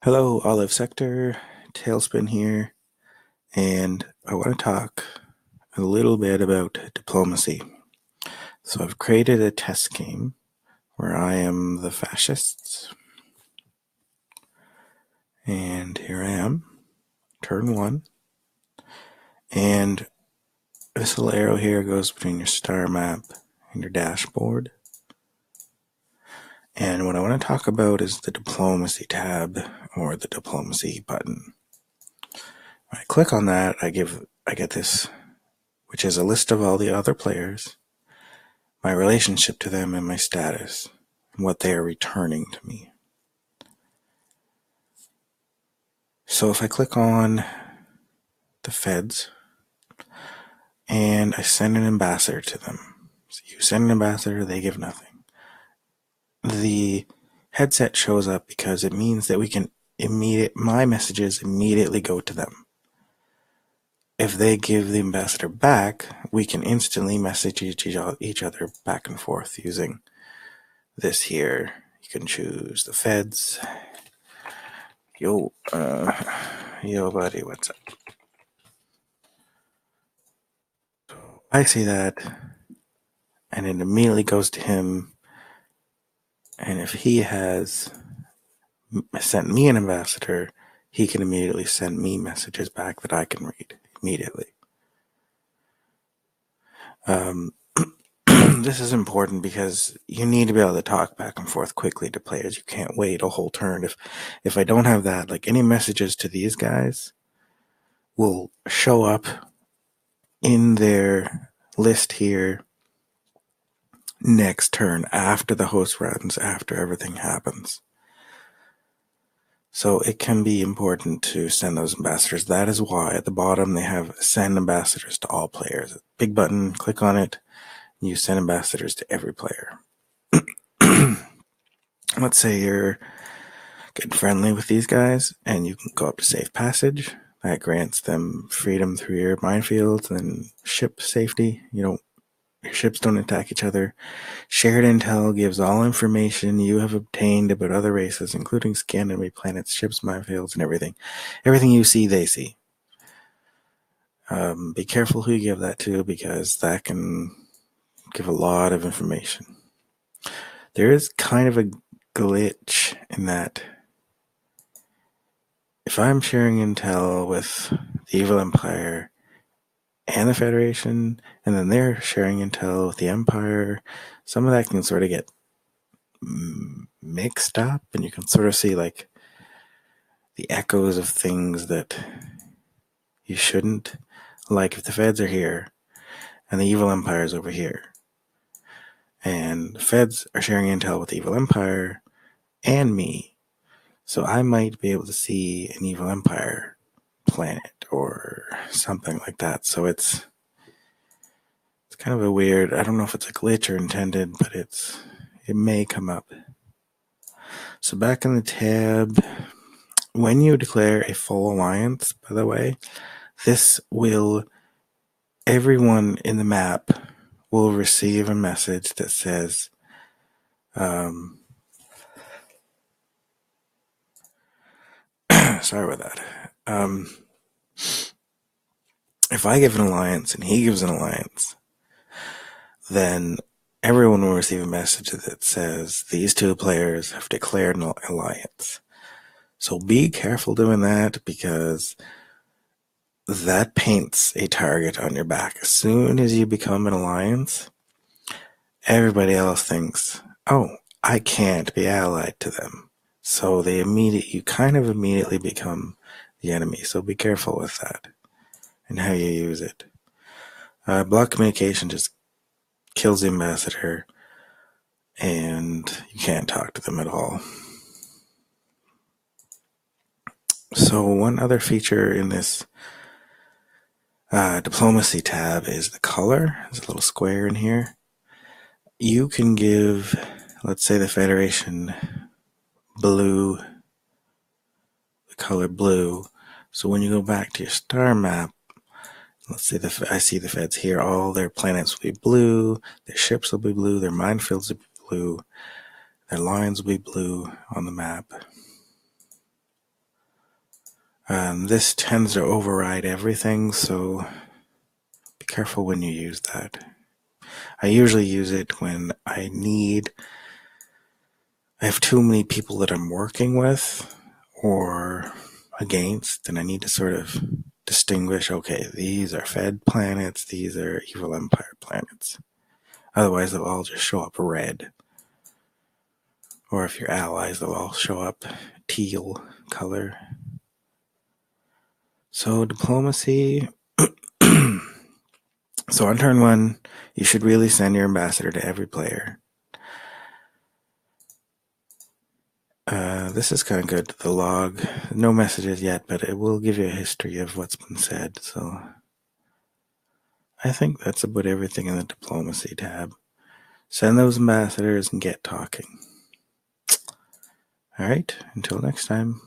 Hello, Olive Sector, Tailspin here, and I want to talk a little bit about diplomacy. So I've created a test game where I am the fascists, and here I am, turn one, and this little arrow here goes between your star map and your dashboard. And what I want to talk about is the diplomacy tab or the diplomacy button. When I click on that, I get this, which is a list of all the other players, my relationship to them, and my status, and what they are returning to me. So if I click on the feds and I send an ambassador to them, so you send an ambassador, they give nothing. The headset shows up because it means that my messages immediately go to them. If they give the ambassador back, we can instantly message each other back and forth using this here. You can choose the feds. Yo, buddy, what's up? I see that, and it immediately goes to him. And if he has sent me an ambassador, he can immediately send me messages back that I can read immediately. This is important because you need to be able to talk back and forth quickly to players. You can't wait a whole turn. If I don't have that, like any messages to these guys will show up in their list here next turn, after the host runs, after everything happens. So it can be important to send those ambassadors. That is why at the bottom they have send ambassadors to all players. Big button, click on it, you send ambassadors to every player. Let's say you're getting friendly with these guys and you can go up to safe passage. That grants them freedom through your minefields and ship safety. Your ships don't attack each other. Shared intel gives all information you have obtained about other races, including scan enemy planets, ships, minefields, and everything. Everything you see, they see. Be careful who you give that to, because that can give a lot of information. There is kind of a glitch in that if I'm sharing intel with the Evil Empire and the Federation, and then they're sharing intel with the Empire, some of that can sort of get mixed up, and you can sort of see like the echoes of things that you shouldn't. Like if the feds are here and the Evil Empire is over here, and the feds are sharing intel with the Evil Empire and me, so I might be able to see an Evil Empire planet or something like that. So it's kind of a weird, I don't know if it's a glitch or intended, but it may come up. So back in the tab, when you declare a full alliance, by the way, everyone in the map will receive a message that says, sorry about that. If I give an alliance and he gives an alliance, then everyone will receive a message that says these two players have declared an alliance. So be careful doing that, because that paints a target on your back. As soon as you become an alliance, everybody else thinks, oh, I can't be allied to them. So you kind of immediately become the enemy. So be careful with that and how you use it. Block communication just kills the ambassador, and you can't talk to them at all. So one other feature in this diplomacy tab is the color. There's a little square in here. You can give, let's say, the Federation blue, the color blue. So when you go back to your star map, let's say I see the feds here, all their planets will be blue, their ships will be blue, their minefields will be blue, their lines will be blue on the map. This tends to override everything, so be careful when you use that. I usually use it when I have too many people that I'm working with or against, and I need to sort of distinguish, okay, these are Fed planets, these are Evil Empire planets. Otherwise, they'll all just show up red. Or if you're allies, they'll all show up teal color. So diplomacy. So on turn 1, you should really send your ambassador to every player. This is kind of good. The log, no messages yet, but it will give you a history of what's been said. So I think that's about everything in the diplomacy tab. Send those ambassadors and get talking. All right, until next time.